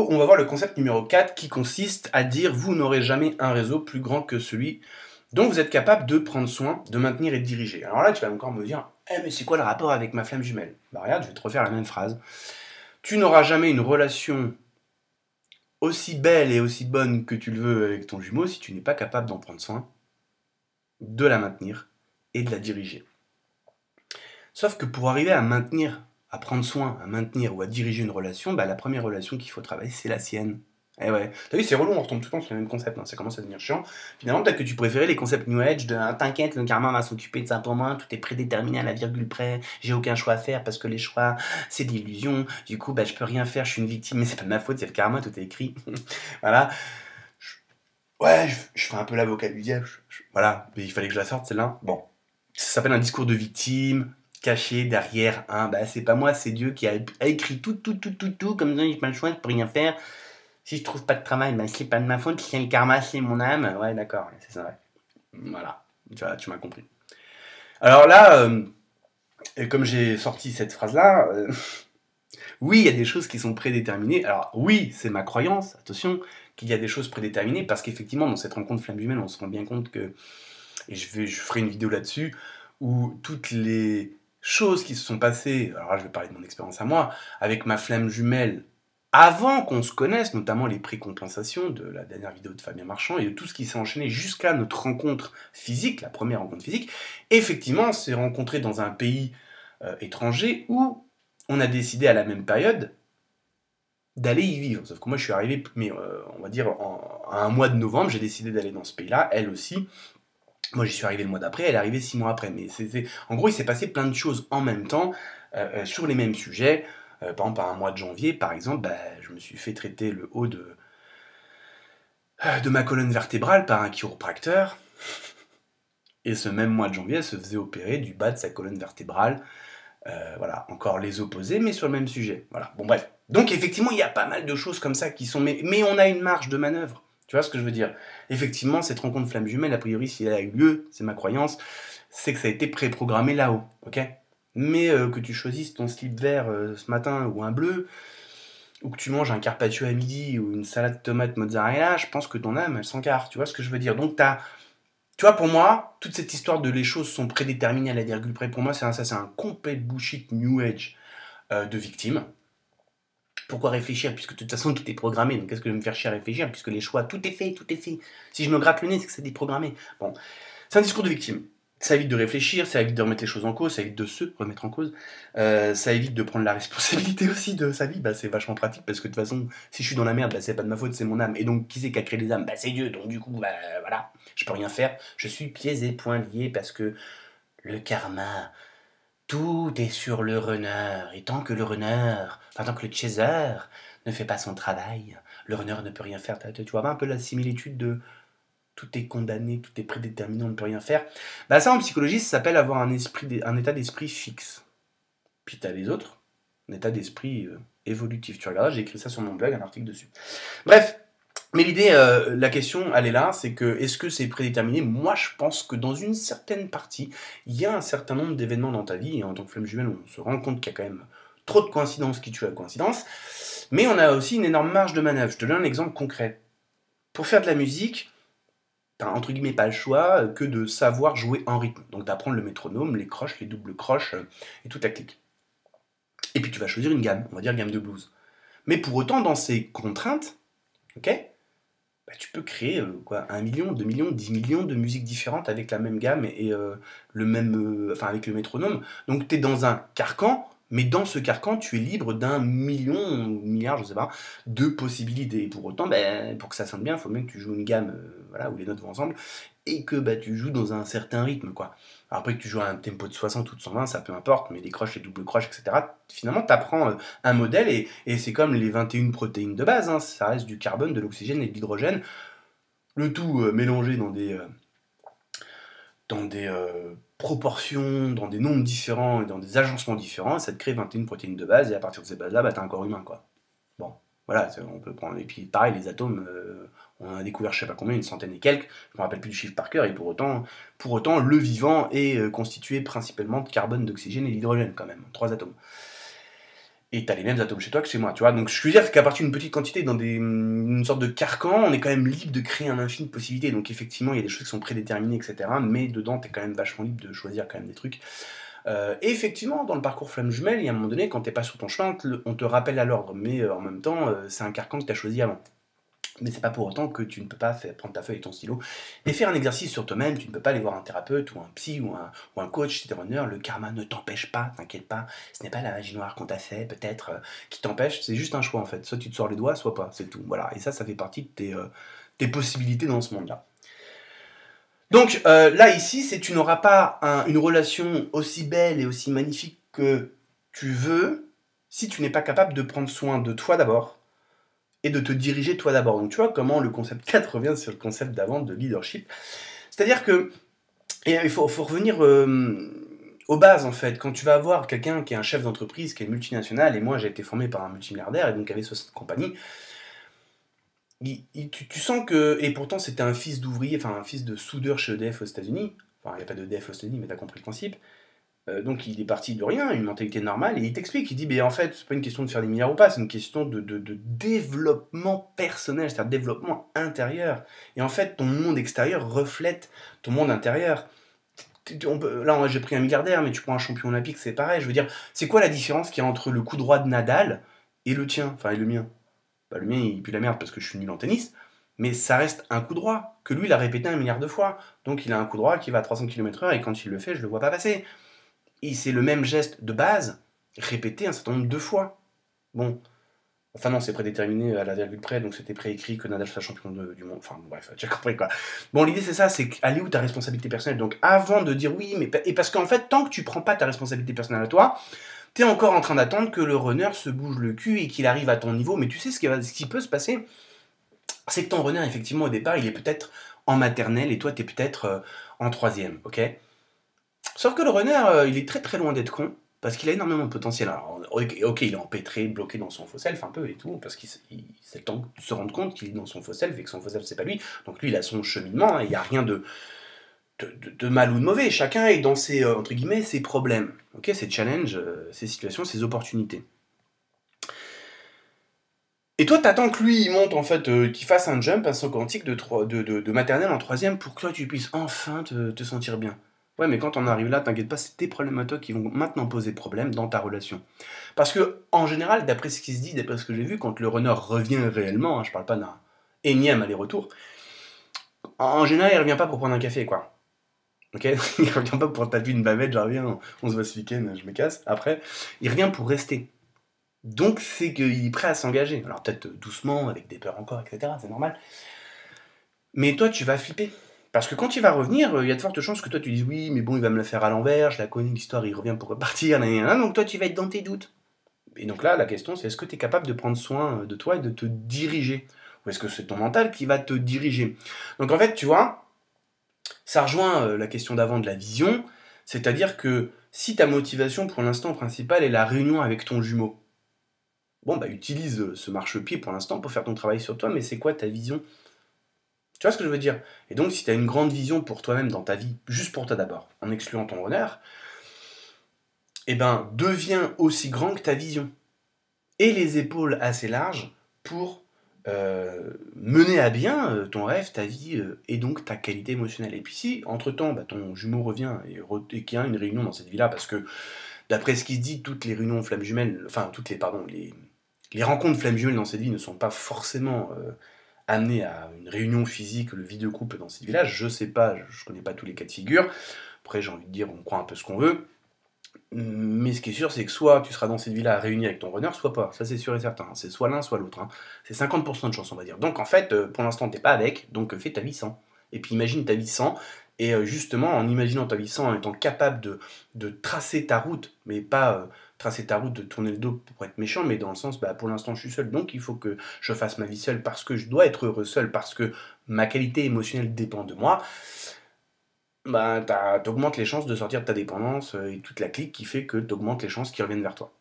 vidéo, on va voir le concept numéro 4 qui consiste à dire vous n'aurez jamais un réseau plus grand que celui dont vous êtes capable de prendre soin, de maintenir et de diriger. Alors là, tu vas encore me dire, mais c'est quoi le rapport avec ma flamme jumelle? Bah regarde, je vais te refaire la même phrase. Tu n'auras jamais une relation aussi belle et aussi bonne que tu le veux avec ton jumeau si tu n'es pas capable d'en prendre soin, de la maintenir et de la diriger. Sauf que pour arriver à maintenir, à prendre soin, à maintenir ou à diriger une relation, bah, la première relation qu'il faut travailler, c'est la sienne. Eh ouais. T'as vu, c'est relou, on retombe tout le temps sur le même concept, hein. Ça commence à devenir chiant. Finalement, peut-être que tu préférais les concepts New Age de t'inquiète, le karma va s'occuper de ça pour moi, tout est prédéterminé à la virgule près, j'ai aucun choix à faire parce que les choix, c'est de l'illusion. Du coup, bah, je peux rien faire, je suis une victime, mais c'est pas de ma faute, c'est le karma, tout est écrit. Voilà. Ouais, je fais un peu l'avocat du diable. Voilà, mais il fallait que je la sorte, celle-là. Bon. Ça s'appelle un discours de victime, caché derrière un, bah c'est pas moi, c'est Dieu qui a écrit tout, comme ça, j'ai pas le choix, je peux rien faire. Si je trouve pas de travail, bah c'est pas de ma faute, si le karma, c'est mon âme. Ouais, d'accord, c'est ça, ouais. Voilà, tu m'as compris. Alors là, comme j'ai sorti cette phrase-là, oui, il y a des choses qui sont prédéterminées. Alors oui, c'est ma croyance, attention, qu'il y a des choses prédéterminées, parce qu'effectivement, dans cette rencontre flamme jumelle, on se rend bien compte que, et je ferai une vidéo là-dessus, où toutes les choses qui se sont passées, alors là je vais parler de mon expérience à moi, avec ma flamme jumelle, avant qu'on se connaisse, notamment les précompensations de la dernière vidéo de Fabien Marchand, et de tout ce qui s'est enchaîné jusqu'à notre rencontre physique, la première rencontre physique, effectivement, on s'est rencontré dans un pays étranger où on a décidé à la même période d'aller y vivre. Sauf que moi je suis arrivé, mais on va dire à un mois de novembre, j'ai décidé d'aller dans ce pays-là, elle aussi. Moi, j'y suis arrivé le mois d'après, elle est arrivée 6 mois après. Mais en gros, il s'est passé plein de choses en même temps, sur les mêmes sujets. Par exemple, à un mois de janvier, par exemple, bah, je me suis fait traiter le haut de ma colonne vertébrale par un chiropracteur. Et ce même mois de janvier, elle se faisait opérer du bas de sa colonne vertébrale. Voilà, encore les opposés, mais sur le même sujet. Voilà, bon bref. Donc effectivement, il y a pas mal de choses comme ça qui sont... Mais on a une marge de manœuvre. Tu vois ce que je veux dire? Effectivement, cette rencontre flamme jumelle, a priori, si elle a eu lieu, c'est ma croyance, c'est que ça a été préprogrammé là-haut, ok? Mais que tu choisisses ton slip vert ce matin ou un bleu, ou que tu manges un carpaccio à midi ou une salade tomate mozzarella, je pense que ton âme, elle s'encarre. Tu vois ce que je veux dire? Donc tu vois, pour moi, toute cette histoire de les choses sont prédéterminées à la virgule près, pour moi, c'est un complet bullshit New Age de victime. Pourquoi réfléchir, puisque de toute façon tout est programmé, donc qu'est-ce que je vais me faire chier à réfléchir, puisque les choix, tout est fait, tout est fait. Si je me gratte le nez, c'est que c'est déprogrammé. Bon, c'est un discours de victime. Ça évite de réfléchir, ça évite de remettre les choses en cause, ça évite de se remettre en cause, ça évite de prendre la responsabilité aussi de sa vie, bah c'est vachement pratique, parce que de toute façon, si je suis dans la merde, bah c'est pas de ma faute, c'est mon âme, et donc qui c'est qui a créé les âmes? Bah c'est Dieu, donc du coup, bah voilà, je peux rien faire, je suis pieds et poings liés, parce que le karma, tout est sur le runner, et tant que le runner, enfin tant que le chaser ne fait pas son travail, le runner ne peut rien faire. Tu vois un peu la similitude de tout est condamné, tout est prédéterminé, on ne peut rien faire. Bah ça en psychologie, ça s'appelle avoir un état d'esprit fixe. Puis tu as les autres, un état d'esprit évolutif. Tu regardes, j'ai écrit ça sur mon blog, un article dessus. Bref, mais l'idée, la question, elle est là, c'est que est-ce que c'est prédéterminé? Moi, je pense que dans une certaine partie, il y a un certain nombre d'événements dans ta vie, et en tant que flamme jumelle, on se rend compte qu'il y a quand même trop de coïncidences qui tuent la coïncidence, mais on a aussi une énorme marge de manœuvre. Je te donne un exemple concret. Pour faire de la musique, t'as entre guillemets pas le choix que de savoir jouer en rythme. Donc d'apprendre le métronome, les croches, les doubles croches, et tout à clic. Et puis tu vas choisir une gamme, on va dire gamme de blues. Mais pour autant, dans ces contraintes, ok, bah, tu peux créer quoi, 1 million, 2 millions, 10 millions de musiques différentes avec la même gamme et le même, enfin avec le métronome. Donc tu es dans un carcan, mais dans ce carcan, tu es libre d'un million, milliard, je sais pas, de possibilités. Et pour autant, bah, pour que ça sonne bien, il faut bien que tu joues une gamme voilà, où les notes vont ensemble et que bah, tu joues dans un certain rythme, quoi. Alors après que tu joues à un tempo de 60 ou de 120, ça peu importe, mais les croches, les doubles croches, etc. Finalement, tu apprends un modèle et c'est comme les 21 protéines de base, hein, ça reste du carbone, de l'oxygène et de l'hydrogène, le tout mélangé dans des proportions, dans des nombres différents et dans des agencements différents, ça te crée 21 protéines de base et à partir de ces bases-là, bah, tu as un corps humain, quoi. Bon, voilà, on peut prendre. Et puis pareil, les atomes, on en a découvert je sais pas combien, une centaine et quelques, je me rappelle plus du chiffre par cœur, et pour autant le vivant est constitué principalement de carbone, d'oxygène et d'hydrogène quand même, 3 atomes. et tu as les mêmes atomes chez toi que chez moi, tu vois. Donc je veux dire qu'à partir d'une petite quantité, dans une sorte de carcan, on est quand même libre de créer un infini de possibilités. Donc effectivement, il y a des choses qui sont prédéterminées, etc. Mais dedans, tu es quand même vachement libre de choisir quand même des trucs. Et effectivement, dans le parcours flamme jumelle, il y a un moment donné, quand t'es pas sur ton chemin, on te rappelle à l'ordre. Mais en même temps, c'est un carcan que tu as choisi avant. Mais c'est pas pour autant que tu ne peux pas prendre ta feuille et ton stylo et faire un exercice sur toi-même. Tu ne peux pas aller voir un thérapeute ou un psy ou un coach chez tes runners. Le karma ne t'empêche pas, t'inquiète pas. Ce n'est pas la magie noire qu'on t'a fait, peut-être, qui t'empêche. C'est juste un choix en fait. Soit tu te sors les doigts, soit pas. C'est tout. Voilà. Et ça fait partie de tes possibilités dans ce monde-là. Donc là, ici, tu n'auras pas une relation aussi belle et aussi magnifique que tu veux si tu n'es pas capable de prendre soin de toi d'abord et de te diriger toi d'abord. Donc tu vois comment le concept 4 revient sur le concept d'avant de leadership. C'est-à-dire que il faut revenir aux bases en fait. Quand tu vas avoir quelqu'un qui est un chef d'entreprise, qui est multinational, et moi j'ai été formé par un multimilliardaire et donc avait 60 compagnies, tu sens que, et pourtant c'était un fils d'ouvrier, enfin un fils de soudeur chez EDF aux États-Unis, enfin il n'y a pas d'EDF aux États-Unis mais t'as compris le principe. Donc il est parti de rien, une mentalité normale, et il t'explique, il dit, mais en fait, c'est pas une question de faire des milliards ou pas, c'est une question de développement personnel, c'est-à-dire développement intérieur. Et en fait, ton monde extérieur reflète ton monde intérieur. Là, j'ai pris un milliardaire, mais tu prends un champion olympique, c'est pareil. Je veux dire, c'est quoi la différence qu'il y a entre le coup droit de Nadal et le tien, enfin, et le mien? Bah, le mien, il pue la merde parce que je suis nul en tennis, mais ça reste un coup droit, que lui, il a répété un milliard de fois. Donc il a un coup droit qui va à 300 km/h, et quand il le fait, je le vois pas passer. Et c'est le même geste de base, répété un certain nombre de fois. Bon, enfin non, c'est prédéterminé à la virgule près, donc c'était préécrit que Nadal soit champion du monde. Enfin bref, tu as compris quoi. Bon, l'idée c'est ça, c'est aller où ta responsabilité personnelle. Donc avant de dire oui, mais et parce qu'en fait, tant que tu prends pas ta responsabilité personnelle à toi, t'es encore en train d'attendre que le runner se bouge le cul et qu'il arrive à ton niveau. Mais tu sais ce qui peut se passer, c'est que ton runner, effectivement, au départ, il est peut-être en maternelle et toi, t'es peut-être en troisième, ok? Sauf que le runner, il est très très loin d'être con, parce qu'il a énormément de potentiel. Alors, ok, il est empêtré, bloqué dans son faux self un peu et tout, parce qu'il c'est le temps de se rendre compte qu'il est dans son faux self et que son faux self c'est pas lui. Donc lui, il a son cheminement, hein, il n'y a rien de mal ou de mauvais. Chacun est dans ses, entre guillemets, ses problèmes, ok, ses challenges, ses situations, ses opportunités. Et toi, t'attends que lui, il monte, en fait, qu'il fasse un jump, un saut quantique de maternelle en troisième pour que toi, tu puisses enfin te sentir bien. Ouais, mais quand on arrive là, t'inquiète pas, c'est tes problèmes à toi qui vont maintenant poser problème dans ta relation. Parce que, en général, d'après ce qui se dit, d'après ce que j'ai vu, quand le runner revient réellement, hein, je parle pas d'un énième aller-retour, en général, il revient pas pour prendre un café, quoi. Ok. Il revient pas pour taper une bavette, genre viens, on se voit ce week-end, je me casse, après. Il revient pour rester. Donc c'est qu'il est prêt à s'engager. Alors peut-être doucement, avec des peurs encore, etc. C'est normal. Mais toi, tu vas flipper. Parce que quand il va revenir, il y a de fortes chances que toi tu dises oui, mais bon, il va me la faire à l'envers, je la connais l'histoire, il revient pour repartir, nanana. Donc toi, tu vas être dans tes doutes. Et donc là, la question, c'est est-ce que tu es capable de prendre soin de toi et de te diriger? Ou est-ce que c'est ton mental qui va te diriger? Donc en fait, tu vois, ça rejoint la question d'avant de la vision, c'est-à-dire que si ta motivation pour l'instant principale est la réunion avec ton jumeau, bon, bah utilise ce marchepied pour l'instant pour faire ton travail sur toi, mais c'est quoi ta vision? Tu vois ce que je veux dire? Et donc, si tu as une grande vision pour toi-même dans ta vie, juste pour toi d'abord, en excluant ton honneur, eh ben, deviens aussi grand que ta vision. Et les épaules assez larges pour mener à bien ton rêve, ta vie, et donc ta qualité émotionnelle. Et puis si, entre-temps, bah, ton jumeau revient et qu'il y a une réunion dans cette vie-là, parce que, d'après ce qui se dit, toutes les réunions flammes jumelles, enfin, les rencontres flammes jumelles dans cette vie ne sont pas forcément amenées à une réunion physique, le vie de couple dans cette vie-là. Je sais pas, je connais pas tous les cas de figure. Après, j'ai envie de dire, on croit un peu ce qu'on veut. Mais ce qui est sûr, c'est que soit tu seras dans cette vie-là réunie avec ton runner, soit pas. Ça, c'est sûr et certain. C'est soit l'un, soit l'autre. Hein. C'est 50% de chance, on va dire. Donc, en fait, pour l'instant, t'es pas avec, donc fais ta vie sans. Et puis, imagine ta vie sans. Et justement, en imaginant ta vie sans, en étant capable de tracer ta route, mais pas tracer ta route, de tourner le dos pour être méchant, mais dans le sens, bah, pour l'instant, je suis seul, donc il faut que je fasse ma vie seule parce que je dois être heureux seul, parce que ma qualité émotionnelle dépend de moi. Bah, t'augmentes les chances de sortir de ta dépendance et toute la clique qui fait que t'augmentes les chances qu'ils reviennent vers toi.